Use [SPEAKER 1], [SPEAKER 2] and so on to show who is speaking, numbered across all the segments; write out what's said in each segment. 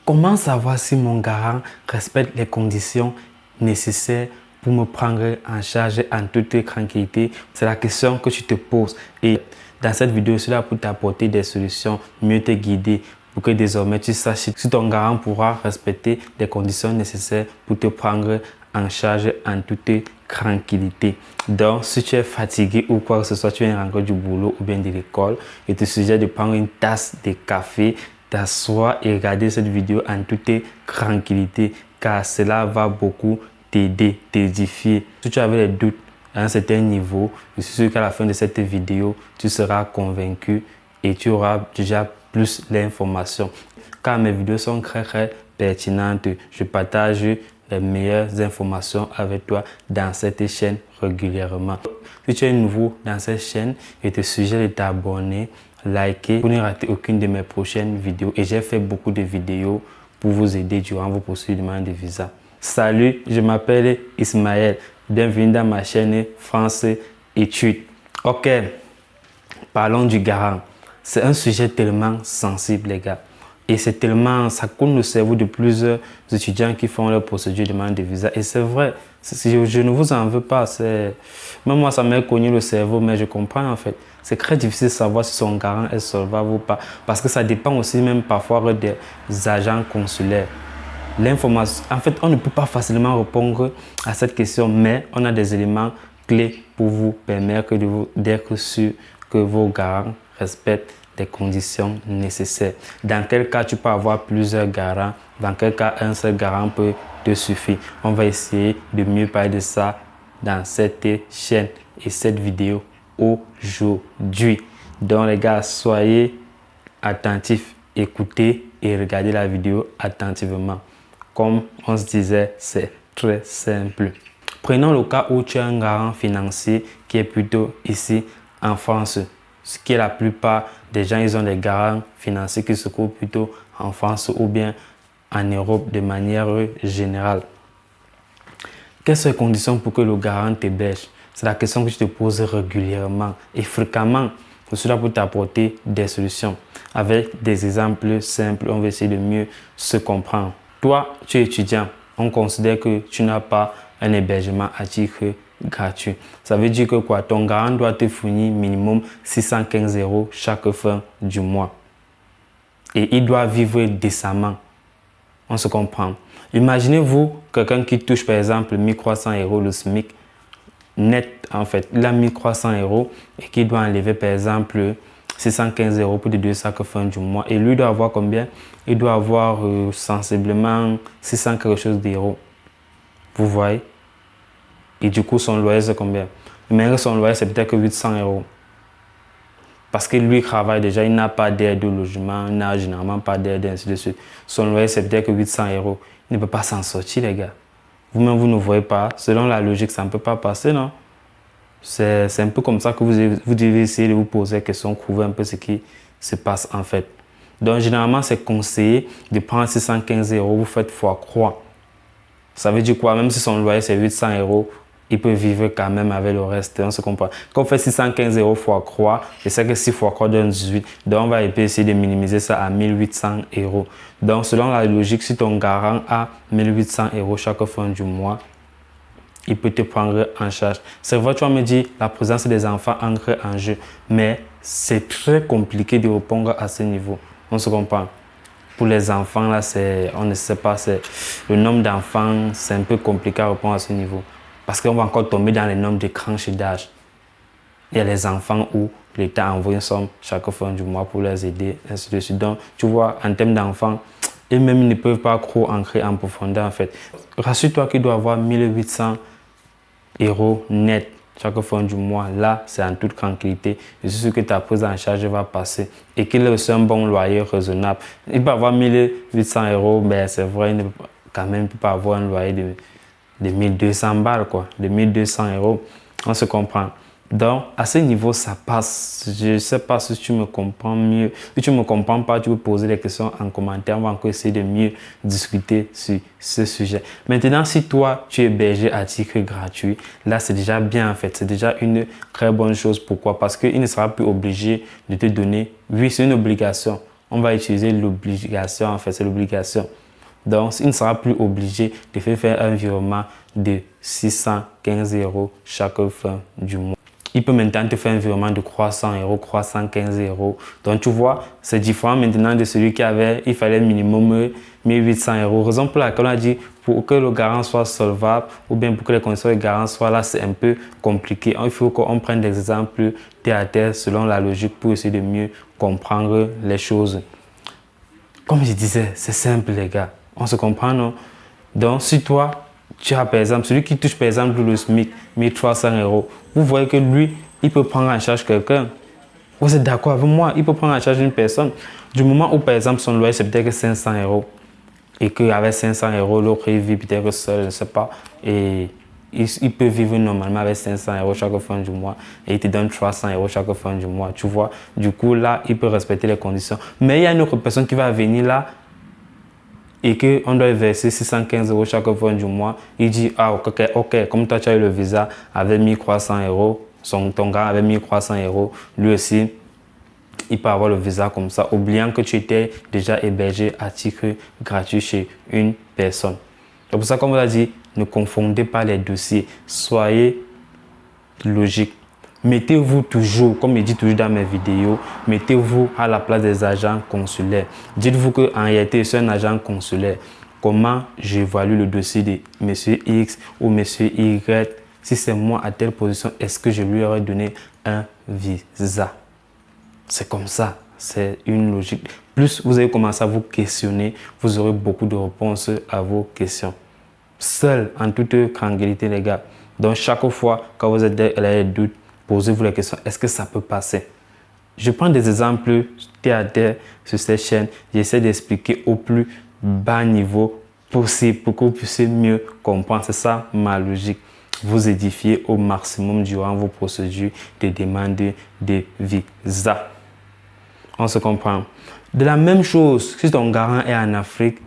[SPEAKER 1] Comment savoir si mon garant respecte les conditions nécessaires pour me prendre en charge en toute tranquillité? C'est la question que tu te poses. Et dans cette vidéo, je suis là pour t'apporter des solutions, mieux te guider pour que désormais tu saches si ton garant pourra respecter les conditions nécessaires pour te prendre en charge en toute tranquillité. Donc, si tu es fatigué ou quoi que ce soit, tu viens rentrer du boulot ou bien de l'école, je te suggère de prendre une tasse de café, t'asseoir et regarder cette vidéo en toute tranquillité car cela va beaucoup t'aider, t'édifier. Si tu avais des doutes à un certain niveau, je suis sûr qu'à la fin de cette vidéo, tu seras convaincu et tu auras déjà plus l'information. Car mes vidéos sont très pertinentes. Je partage les meilleures informations avec toi dans cette chaîne régulièrement. Si tu es nouveau dans cette chaîne, je te suggère de t'abonner, liker pour ne rater aucune de mes prochaines vidéos. Et j'ai fait beaucoup de vidéos pour vous aider durant vos procédures de visa. Salut, je m'appelle Ismaël. Bienvenue dans ma chaîne France Études. Ok, parlons du garant. C'est un sujet tellement sensible, les gars. Et c'est tellement, ça coule le cerveau de plusieurs étudiants qui font leur procédure de demande de visa. Et c'est vrai, je ne vous en veux pas. Même moi, ça m'a cogné le cerveau, mais je comprends en fait. C'est très difficile de savoir si son garant est solvable ou pas. Parce que ça dépend aussi même parfois des agents consulaires. L'information, en fait, on ne peut pas facilement répondre à cette question, mais on a des éléments clés pour vous permettre d'être sûr que vos garants respectent les conditions nécessaires. Dans quel cas tu peux avoir plusieurs garants, dans quel cas un seul garant peut te suffire. On va essayer de mieux parler de ça dans cette chaîne et cette vidéo aujourd'hui. Donc les gars, soyez attentifs, écoutez et regardez la vidéo attentivement. Comme on se disait, c'est très simple. Prenons le cas où tu as un garant financier qui est plutôt ici en France. Ce qui est la plupart des gens, ils ont des garants financiers qui se trouvent plutôt en France ou bien en Europe de manière générale. Quelles sont les conditions pour que le garant t'héberge? C'est la question que je te pose régulièrement et fréquemment. Je suis là pour t'apporter des solutions. Avec des exemples simples, on va essayer de mieux se comprendre. Toi, tu es étudiant. On considère que tu n'as pas un hébergement à titre gratuit. Ça veut dire que quoi? Ton garant doit te fournir minimum 615 € chaque fin du mois. Et il doit vivre décemment. On se comprend. Imaginez-vous quelqu'un qui touche par exemple 1300 € le SMIC net en fait. Il a 1300 € et qui doit enlever par exemple 615 € pour les 2 chaque fin du mois. Et lui doit avoir combien? Il doit avoir sensiblement 600 quelque chose d'euros. Vous voyez? Et du coup, son loyer, c'est combien? Mais son loyer, c'est peut-être que 800 €. Parce que lui travaille déjà, il n'a pas d'aide au logement, il n'a généralement pas d'aide, ainsi de suite. Son loyer, c'est peut-être que 800 €. Il ne peut pas s'en sortir, les gars. Vous-même, vous ne voyez pas. Selon la logique, ça ne peut pas passer, non? C'est un peu comme ça que vous devez essayer de vous poser la question, trouver un peu ce qui se passe en fait. Donc, généralement, c'est conseillé de prendre 615 €, vous faites x3. Ça veut dire quoi? Même si son loyer, c'est 800 €, il peut vivre quand même avec le reste. On se comprend. Quand on fait 615 € x3, je sais que 6 x 3 donne 18. Donc, on va essayer de minimiser ça à 1800 €. Donc, selon la logique, si ton garant a 1800 € chaque fin du mois, il peut te prendre en charge. C'est vrai, tu vas me dire, la présence des enfants entre en jeu. Mais c'est très compliqué de répondre à ce niveau. On se comprend. Pour les enfants, là, on ne sait pas. Le nombre d'enfants, c'est un peu compliqué à répondre à ce niveau. Parce qu'on va encore tomber dans les nombres de tranches d'âge. Il y a les enfants où l'État envoie une somme chaque fin du mois pour les aider, ainsi de suite. Donc, tu vois, en termes d'enfants, eux-mêmes ne peuvent pas trop entrer en profondeur, en fait. Rassure-toi qu'il doit avoir 1800 € net chaque fin du mois. Là, c'est en toute tranquillité. Je suis sûr que ta prise en charge va passer et qu'il ait aussi un bon loyer raisonnable. Il peut avoir 1800 €, mais c'est vrai, il ne peut quand même pas avoir un loyer de 1200 balles, quoi, de 1200 €. On se comprend. Donc, à ce niveau, ça passe. Je ne sais pas si tu me comprends mieux. Si tu ne me comprends pas, tu peux poser des questions en commentaire. On va encore essayer de mieux discuter sur ce sujet. Maintenant, si toi, tu es hébergé à titre gratuit, là, c'est déjà bien en fait. C'est déjà une très bonne chose. Pourquoi? Parce qu'il ne sera plus obligé de te donner. Oui, c'est une obligation. on va utiliser l'obligation, en fait, c'est l'obligation. Donc, il ne sera plus obligé de faire un virement de 615 € chaque fin du mois. Il peut maintenant te faire un virement de 300 €, 315 €. Donc, tu vois, c'est différent maintenant de celui qui avait, il fallait minimum 1800 €. Raison pour laquelle on a dit, pour que le garant soit solvable ou bien pour que les conditions de garant soient là, c'est un peu compliqué. Il faut qu'on prenne des exemples terre à terre selon la logique pour essayer de mieux comprendre les choses. Comme je disais, c'est simple les gars. On se comprend, non? Donc, si toi, tu as par exemple, celui qui touche par exemple le SMIC, 1300 €, vous voyez que lui, il peut prendre en charge quelqu'un. Vous êtes d'accord avec moi? Il peut prendre en charge une personne. Du moment où par exemple son loyer c'est peut-être 500 € et qu'avec 500 €, l'autre il vit peut-être seul, je ne sais pas, et il peut vivre normalement avec 500 € chaque fin du mois et il te donne 300 € chaque fin du mois, tu vois. Du coup, là, il peut respecter les conditions. Mais il y a une autre personne qui va venir là et qu'on doit verser 615 € chaque fin du mois. Il dit, ah ok, comme toi tu as eu le visa avec 1300 €, ton gars avec 1300 €, lui aussi, il peut avoir le visa comme ça, oubliant que tu étais déjà hébergé à titre gratuit chez une personne. C'est pour ça qu'on vous a dit, ne confondez pas les dossiers, soyez logique. Mettez-vous toujours, comme je dis toujours dans mes vidéos, mettez-vous à la place des agents consulaires. Dites-vous qu'en réalité, je suis un agent consulaire. Comment j'évalue le dossier de monsieur X ou monsieur Y? Si c'est moi à telle position, est-ce que je lui aurais donné un visa? C'est comme ça, c'est une logique. Plus vous allez commencer à vous questionner, vous aurez beaucoup de réponses à vos questions. Seul, en toute tranquillité, les gars. Donc, chaque fois, quand vous êtes dans les doutes, posez-vous la question, est-ce que ça peut passer? Je prends des exemples terre à terre sur cette chaîne. J'essaie d'expliquer au plus bas niveau possible pour que vous puissiez mieux comprendre. C'est ça ma logique. Vous édifier au maximum durant vos procédures de demande de visa. On se comprend. De la même chose, si ton garant est en Afrique,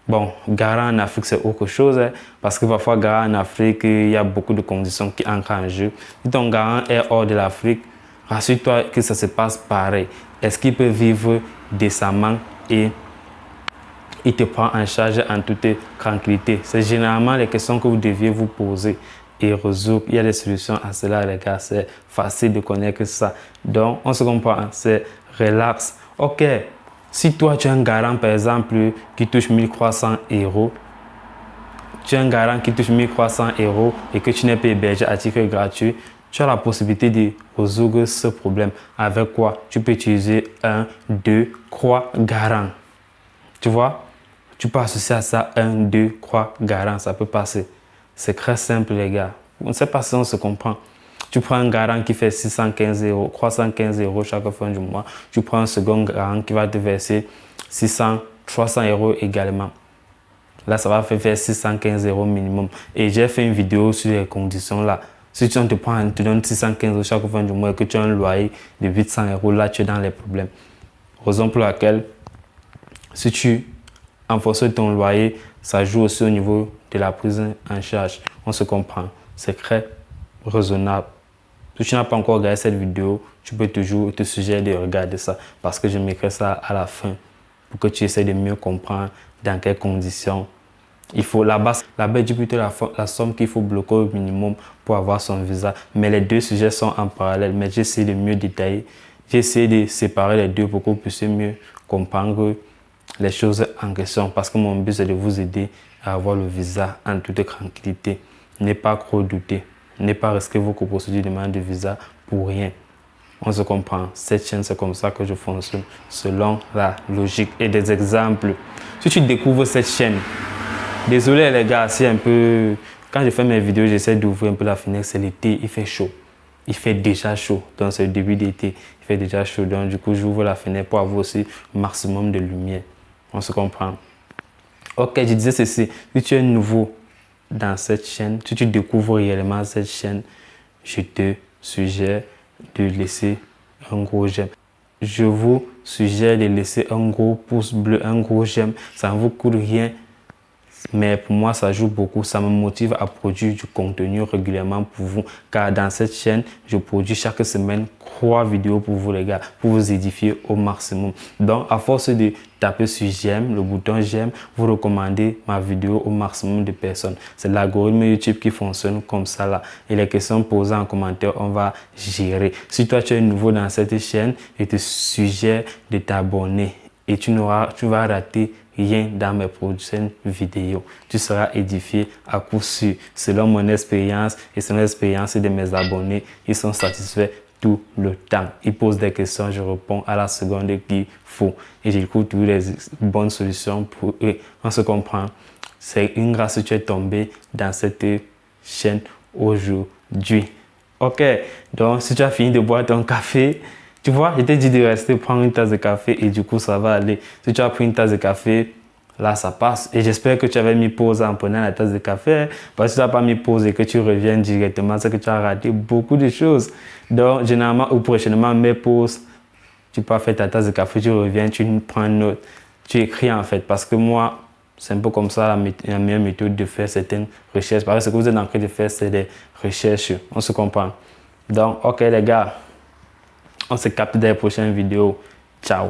[SPEAKER 1] bon, garant en Afrique, c'est autre chose, hein, parce que parfois, garant en Afrique, il y a beaucoup de conditions qui entrent en jeu. Si ton garant est hors de l'Afrique, rassure-toi que ça se passe pareil. Est-ce qu'il peut vivre décemment et il te prend en charge en toute tranquillité? C'est généralement les questions que vous deviez vous poser et résoudre. Il y a des solutions à cela, les gars. C'est facile de connaître ça. Donc, on se comprend, c'est relax. Ok. Si toi, tu es un garant, par exemple, qui touche 1300 €, tu es un garant qui touche 1300 € et que tu n'es pas hébergé à titre gratuit, tu as la possibilité de résoudre ce problème. Avec quoi? Tu peux utiliser 1, 2, 3 garants. Tu vois? Tu peux associer à ça 1, 2, 3 garants. Ça peut passer. C'est très simple, les gars. On ne sait pas si on se comprend. Tu prends un garant qui fait 615 €, 315 € chaque fin du mois. Tu prends un second garant qui va te verser 600, 300 € également. Là, ça va faire 615 € minimum. Et j'ai fait une vidéo sur les conditions là. Si tu te donnes 615 € chaque fin du mois et que tu as un loyer de 800 €, là, tu es dans les problèmes. Raison pour laquelle, si tu enforces ton loyer, ça joue aussi au niveau de la prise en charge. On se comprend. C'est très raisonnable. Si tu n'as pas encore regardé cette vidéo, tu peux toujours te suggérer de regarder ça parce que je mettrai ça à la fin pour que tu essaies de mieux comprendre dans quelles conditions il faut. Là-bas, il dit plutôt la somme qu'il faut bloquer au minimum pour avoir son visa. Mais les deux sujets sont en parallèle. Mais j'ai essayé de mieux détailler. J'ai essayé de séparer les deux pour que vous puissiez mieux comprendre les choses en question parce que mon but c'est de vous aider à avoir le visa en toute tranquillité. Ne pas trop douter. Ne pas risquer vos procédures de demande de visa pour rien. On se comprend. Cette chaîne, c'est comme ça que je fonctionne, selon la logique et des exemples. Si tu découvres cette chaîne, désolé les gars, c'est un peu... Quand je fais mes vidéos, j'essaie d'ouvrir un peu la fenêtre. C'est l'été, il fait chaud. Il fait déjà chaud. Donc, c'est le début d'été. Il fait déjà chaud. Donc, du coup, j'ouvre la fenêtre pour avoir aussi un maximum de lumière. On se comprend. Ok, je disais ceci. Si tu es nouveau dans cette chaîne, si tu découvres réellement cette chaîne, je te suggère de laisser un gros j'aime. Je vous suggère de laisser un gros pouce bleu, un gros j'aime. Ça ne vous coûte rien. Mais pour moi, ça joue beaucoup. Ça me motive à produire du contenu régulièrement pour vous. Car dans cette chaîne, je produis chaque semaine 3 vidéos pour vous les gars, pour vous édifier au maximum. Donc, à force de taper sur j'aime, le bouton j'aime, vous recommandez ma vidéo au maximum de personnes. C'est l'algorithme YouTube qui fonctionne comme ça là. Et les questions posées en commentaire, on va gérer. Si toi, tu es nouveau dans cette chaîne, je te suggère de t'abonner. Et tu vas rater rien dans mes prochaines vidéos. Tu seras édifié à coup sûr. Selon mon expérience et selon l'expérience de mes abonnés, ils sont satisfaits tout le temps. Ils posent des questions, je réponds à la seconde qu'il faut. Et j'écoute toutes les bonnes solutions pour eux. On se comprend. C'est une grâce que tu es tombé dans cette chaîne aujourd'hui. Ok, donc si tu as fini de boire ton café, tu vois, je t'ai dit de rester prendre une tasse de café et du coup ça va aller. Si tu as pris une tasse de café, là ça passe. Et j'espère que tu avais mis pause en prenant la tasse de café. Parce que si tu n'as pas mis pause et que tu reviens directement, c'est que tu as raté beaucoup de choses. Donc généralement ou prochainement, mets pause. Tu peux faire ta tasse de café, tu reviens, tu prends une note. Tu écris en fait. Parce que moi, c'est un peu comme ça la meilleure méthode de faire certaines recherches. Parce que ce que vous êtes en train de faire, c'est des recherches. On se comprend. Donc, ok les gars. On se capte dans les prochaines vidéos. Ciao.